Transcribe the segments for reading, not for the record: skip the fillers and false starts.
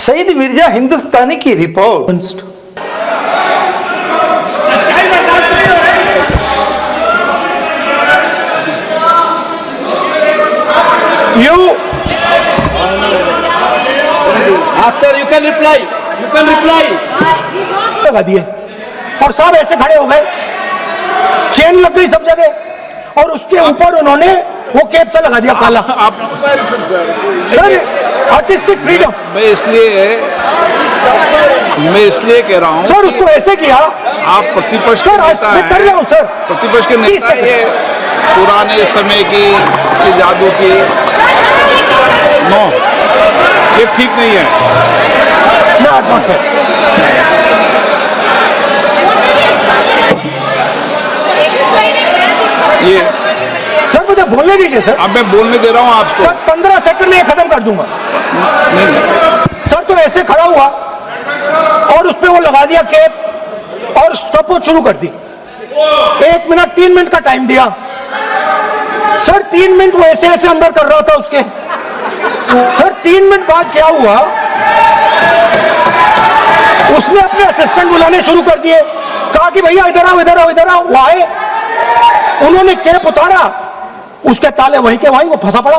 सईद मिर्जा हिंदुस्तानी की report. You after you can reply लगा दिए और सब ऐसे खड़े हो गए, चेन लग गई सब जगह और उसके ऊपर उन्होंने वो केप सा लगा दिया काला। सर आर्टिस्टिक फ्रीडम मैं इसलिए कह रहा हूँ सर, उसको ऐसे किया। आप प्रतिपक्ष सर आज मैं कर रहा हूँ सर, प्रतिपक्ष के नेता ये पुराने समय की जादू की नो, ये ठीक नहीं है। Not fair. ये सर मुझे बोलने दीजिए सर। अब मैं बोलने दे रहा हूँ आपको। सर 15 सेकंड में ये खत्म कर दूंगा। नहीं। सर तो ऐसे खड़ा हुआ और उस पे वो लगा दिया केप और स्टॉपवॉच शुरू कर दी। 1 मिनट 3 मिनट का टाइम दिया सर। 3 मिनट वो ऐसे ऐसे अंदर कर रहा था उसके। सर 3 मिनट बाद क्या हुआ, उसने अपने असिस्टेंट बुलाने शुरू कर दिए, कहा कि भैया इधर आओ इधर आओ इधर आओ। वो आए, उन्होंने केप उतारा, उसके ताले वहीं के वहीं, वो फंसा पड़ा।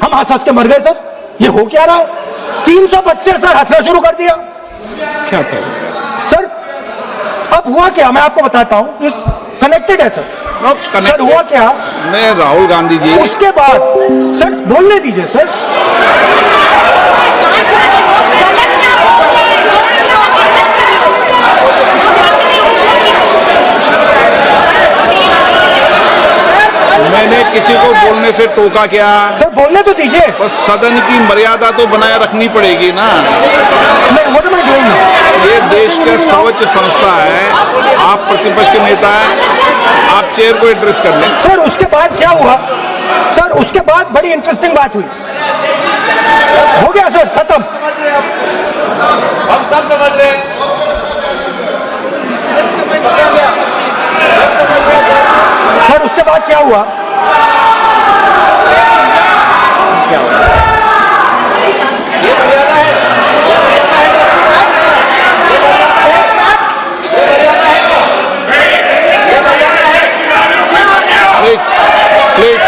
हम हंस हंस के मर गए सर, ये हो क्या रहा है। 300 बच्चे सर हंसना शुरू कर दिया। क्या था सर अब हुआ क्या मैं आपको बताता हूं, इस कनेक्टेड है सर। सर हुआ क्या, मैं राहुल गांधी जी उसके बाद सर बोलने दीजिए सर। मैंने किसी को बोलने से टोका क्या? सर बोलने तो दीजिए। बस सदन की मर्यादा तो बनाए रखनी पड़ेगी ना। वो तो मैं बोलूंगा। ये देश का सर्वोच्च संस्था है, आप प्रतिपक्ष के नेता हैं, आप चेयर को एड्रेस कर लें। सर उसके बाद क्या हुआ, सर उसके बाद बड़ी इंटरेस्टिंग बात हुई। हो गया सर, खत्म। हम सब समझ रहे हैं। सर उसके बाद क्या हुआ, ये मर्यादा है। प्लीज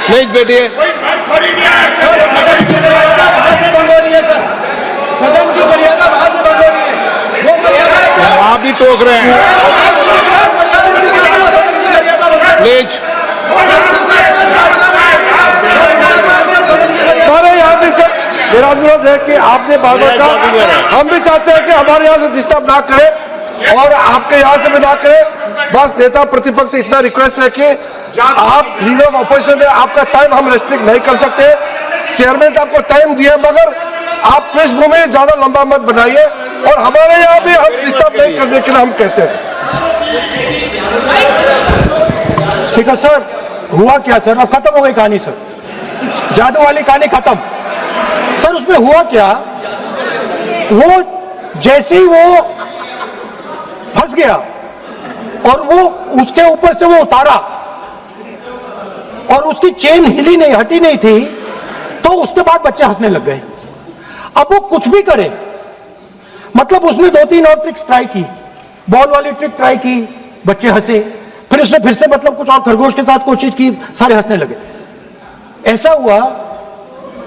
प्लीज बैठिए। सर सदन की मर्यादा वहां से भंग हो रही है सर, सदन की मर्यादा वहां से भंग हो रही है। वो मर्यादा आप भी टोक रहे हैं। प्लीज हमारे यहाँ से सर मेरा अनुरोध है कि आपने बार बार कहा, हम भी चाहते हैं कि हमारे यहाँ से डिस्टर्ब ना करें और आपके यहाँ से भी ना करें। बस नेता प्रतिपक्ष से इतना रिक्वेस्ट है कि आप लीडर ऑफ ऑपोजिशन में आपका टाइम हम रेस्ट्रिक्ट नहीं कर सकते। चेयरमैन साहब को टाइम दिए, मगर आप पृष्ठभूमि ज्यादा लंबा मत बनाइए और हमारे यहाँ भी हम डिस्टर्ब नहीं करने के लिए हम कहते हैं। स्पीकर सर हुआ क्या सर, अब खत्म हो गई कहानी सर, जादू वाली कहानी खत्म। सर उसमें हुआ क्या, वो जैसे ही वो फंस गया और वो उसके ऊपर से वो उतारा और उसकी चेन हिली नहीं, हटी नहीं थी, तो उसके बाद बच्चे हंसने लग गए। अब वो कुछ भी करे, मतलब उसने 2-3 और ट्रिक्स ट्राई की, बॉल वाली ट्रिक ट्राई की, बच्चे हंसे, फिर उसने फिर से मतलब कुछ और खरगोश के साथ कोशिश की, सारे हंसने लगे। ऐसा हुआ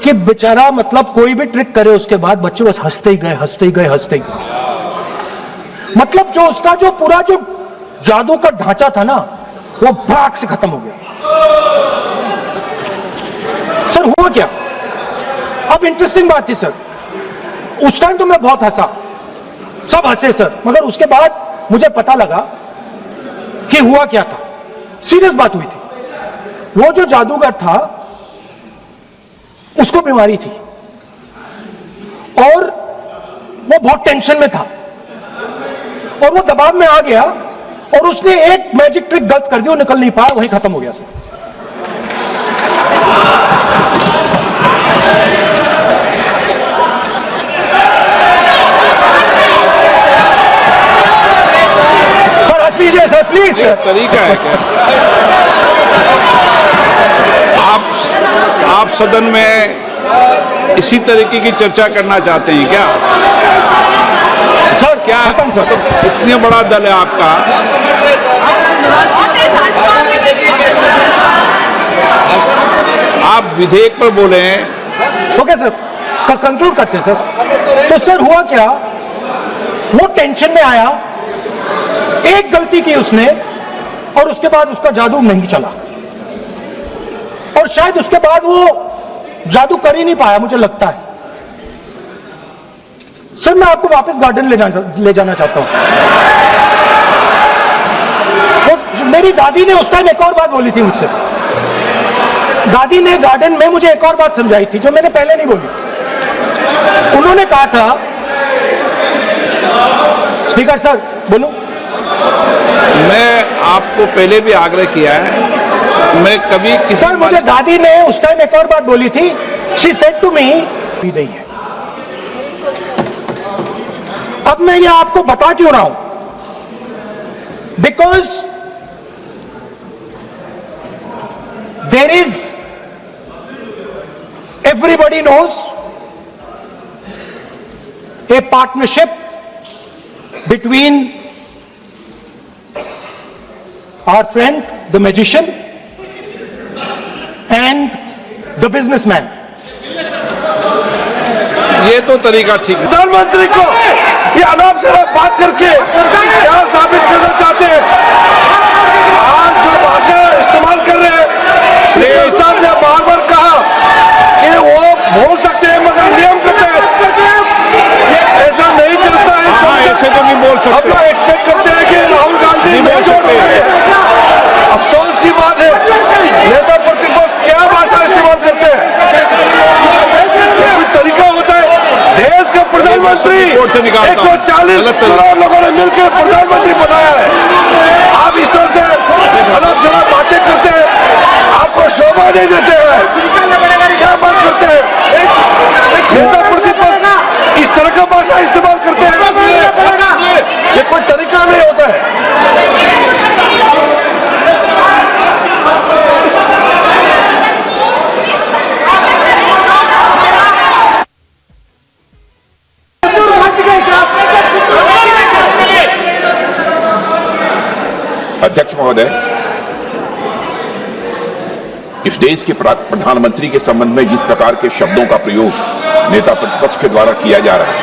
कि बेचारा मतलब कोई भी ट्रिक करे उसके बाद बच्चे बस हंसते ही गए, हंसते ही गए, हंसते ही गए। मतलब जो उसका जो पूरा जो जादू का ढांचा था ना, वो भड़ाक से खत्म हो गया। सर हुआ क्या, अब इंटरेस्टिंग बात थी सर, उस टाइम तो मैं बहुत हंसा, सब हंसे सर, मगर उसके बाद मुझे पता लगा कि हुआ क्या था। सीरियस बात हुई थी। वो जो जादूगर था उसको बीमारी थी और वो बहुत टेंशन में था और वो दबाव में आ गया और उसने एक मैजिक ट्रिक गलत कर दी, वो निकल नहीं पाया, वहीं खत्म हो गया सर। सर हंस लीजिए सर। सर प्लीज ये सर। तरीका है क्या? आप सदन में इसी तरीके की चर्चा करना चाहते हैं क्या? सर क्या खत्म सर। इतने बड़ा दल है आपका, आप विधेयक पर बोले हैं। ओके सर, कंक्लूड करते हैं सर। तो सर हुआ क्या, वो टेंशन में आया, एक गलती की उसने, और उसके बाद उसका जादू नहीं चला, और शायद उसके बाद वो जादू कर ही नहीं पाया, मुझे लगता है। सर मैं आपको वापस गार्डन ले जाना चाहता हूं। मेरी दादी ने उस टाइम एक और बात बोली थी मुझसे। दादी ने गार्डन में मुझे एक और बात समझाई थी जो मैंने पहले नहीं बोली। उन्होंने कहा था, स्पीकर सर बोलूं? मैं आपको पहले भी आग्रह किया है, मैं कभी किसी सर मुझे दादी ने उस टाइम एक और बात बोली थी। शी सेड टू मी, भी नहीं है। अब मैं ये आपको बता क्यों रहा हूं? Because there is, everybody knows, a partnership between our friend the magician and the businessman. ये तो तरीका ठीक है। प्रधानमंत्री को ये अनाप शनाप बात करके क्या साबित करना चाहते हैं? आज जो भाषा इस्तेमाल कर रहे हैं, स्पीकर साहब ने बार बार कहा कि वो बोल सकते हैं मगर नियम के तहत। ऐसा नहीं चलता है। हाँ, ऐसे तो नहीं बोल हम सकते। लोग एक्सपेक्ट करते हैं कि राहुल गांधी नहीं बोल मेच्योर सकते। हो गए। अफसोस की बात है, नेता प्रतिपक्ष क्या भाषा इस्तेमाल करते हैं? कोई तरीका होता है? देश का प्रधानमंत्री रिपोर्ट से निकालता हूं। 140 गलत करोड़ लोगों ने मिलकर प्रधानमंत्री बनाया है। आप इस तरह से अनाप शनाप बातें करते हैं, आपको शोभा नहीं देते हैं। क्या बात करते हैं? नेता प्रतिपक्ष इस तरह का भाषा इस्तेमाल करते हैं, ये कोई तरीका नहीं होता है। अध्यक्ष महोदय, इस देश के प्रधानमंत्री के संबंध में जिस प्रकार के शब्दों का प्रयोग नेता प्रतिपक्ष के द्वारा किया जा रहा है,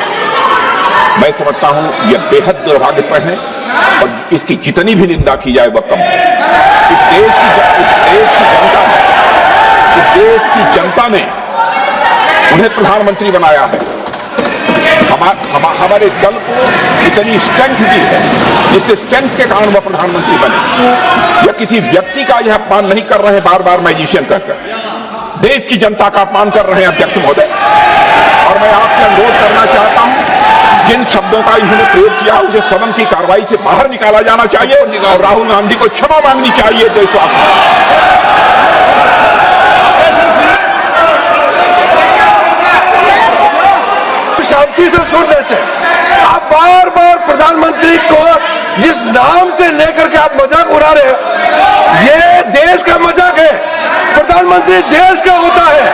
मैं समझता हूं यह बेहद दुर्भाग्यपूर्ण है और इसकी जितनी भी निंदा की जाए वह कम है। इस देश की जनता ने उन्हें प्रधानमंत्री बनाया है। हमारे दल को इतनी स्ट्रेंथ दी है जिससे स्ट्रेंथ के कारण वह प्रधानमंत्री बने। यह किसी व्यक्ति का यह अपमान नहीं कर रहे हैं बार बार मैजिशियन कहकर, देश की जनता का अपमान कर रहे हैं अध्यक्ष महोदय। और मैं आपसे अनुरोध करना चाहता हूं, जिन शब्दों का इन्होंने प्रयोग किया उसे सदन की कार्रवाई से बाहर निकाला जाना चाहिए और राहुल गांधी को क्षमा मांगनी चाहिए देशवासियों। शांति से सुन लेते हैं। आप बार बार प्रधानमंत्री को जिस नाम से लेकर के आप मजाक उड़ा रहे हैं, ये देश का मजाक है। प्रधानमंत्री देश का होता है।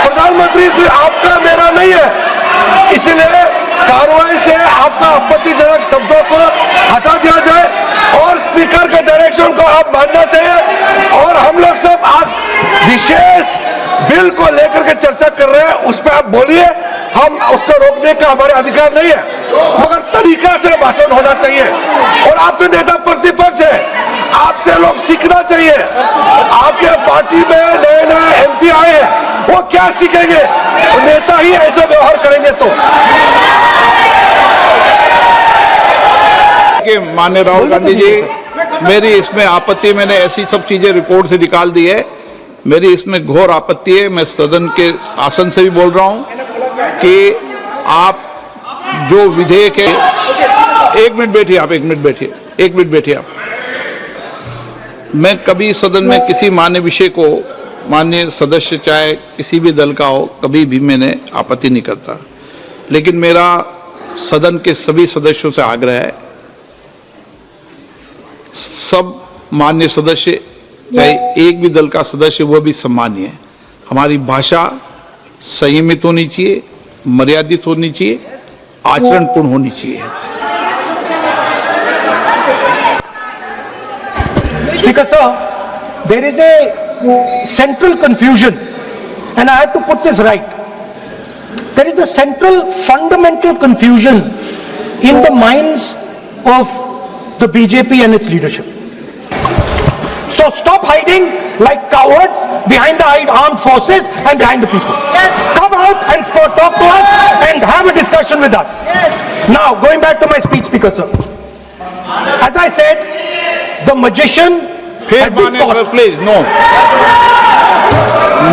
प्रधानमंत्री सिर्फ आपका मेरा नहीं है। इसलिए कार्रवाई से आपका आपत्तिजनक शब्दों को हटा दिया जाए और स्पीकर के डायरेक्शन को आप मानना चाहिए। और हम लोग सब आज विशेष बिल को लेकर के चर्चा कर रहे हैं, उस पर आप बोलिए, हम उसको रोकने का हमारे अधिकार नहीं है, मगर तरीका से भाषण होना चाहिए। और आप तो नेता प्रतिपक्ष है, आपसे लोग सीखना चाहिए। आपके पार्टी में नए नए एमपी आए हैं, वो क्या सीखेंगे? तो नेता ही ऐसा व्यवहार करेंगे तो। माननीय राहुल गांधी जी, मेरी इसमें आपत्ति, मैंने ऐसी सब चीजें रिपोर्ट से निकाल दी है, मेरी इसमें घोर आपत्ति है। मैं सदन के आसन से भी बोल रहा हूं कि आप जो विधेयक है, एक मिनट बैठिए आप, एक मिनट बैठिए आप। मैं कभी सदन में किसी मान्य विषय को, मान्य सदस्य चाहे किसी भी दल का हो, कभी भी मैंने आपत्ति नहीं करता। लेकिन मेरा सदन के सभी सदस्यों से आग्रह है, सब मान्य सदस्य, चाहे एक भी दल का सदस्य, वह भी सम्मानीय है। हमारी भाषा संयमित होनी चाहिए, मर्यादित होनी चाहिए, आचरणपूर्ण होनी चाहिए। Speaker sir, there is a central confusion, and I have to put this right. There is a central fundamental confusion in the minds of the BJP and its leadership. So stop hiding like cowards behind the armed forces and behind the people. Come out and talk to us and have a discussion with us. Now, going back to my speech, Speaker sir. As I said, the magician फिर has been माने caught. Please no,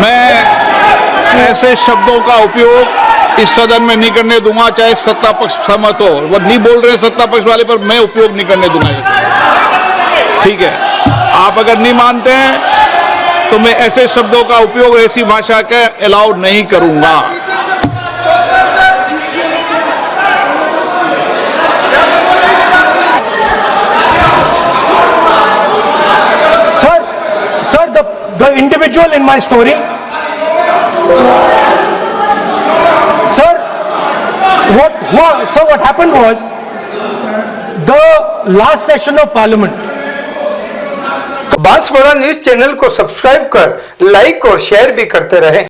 मैं ऐसे शब्दों का उपयोग इस सदन में नहीं करने दूंगा, चाहे सत्ता पक्ष सहमत हो। वो नहीं बोल रहे सत्ता पक्ष वाले, पर मैं उपयोग नहीं करने दूंगा ये। ठीक है, आप अगर नहीं मानते हैं तो मैं ऐसे शब्दों का उपयोग, ऐसी भाषा का अलाउ नहीं करूंगा। The individual in my story, sir, what happened was, the last session of parliament, Banswara news channel को सब्सक्राइब कर लाइक और शेयर भी करते रहें।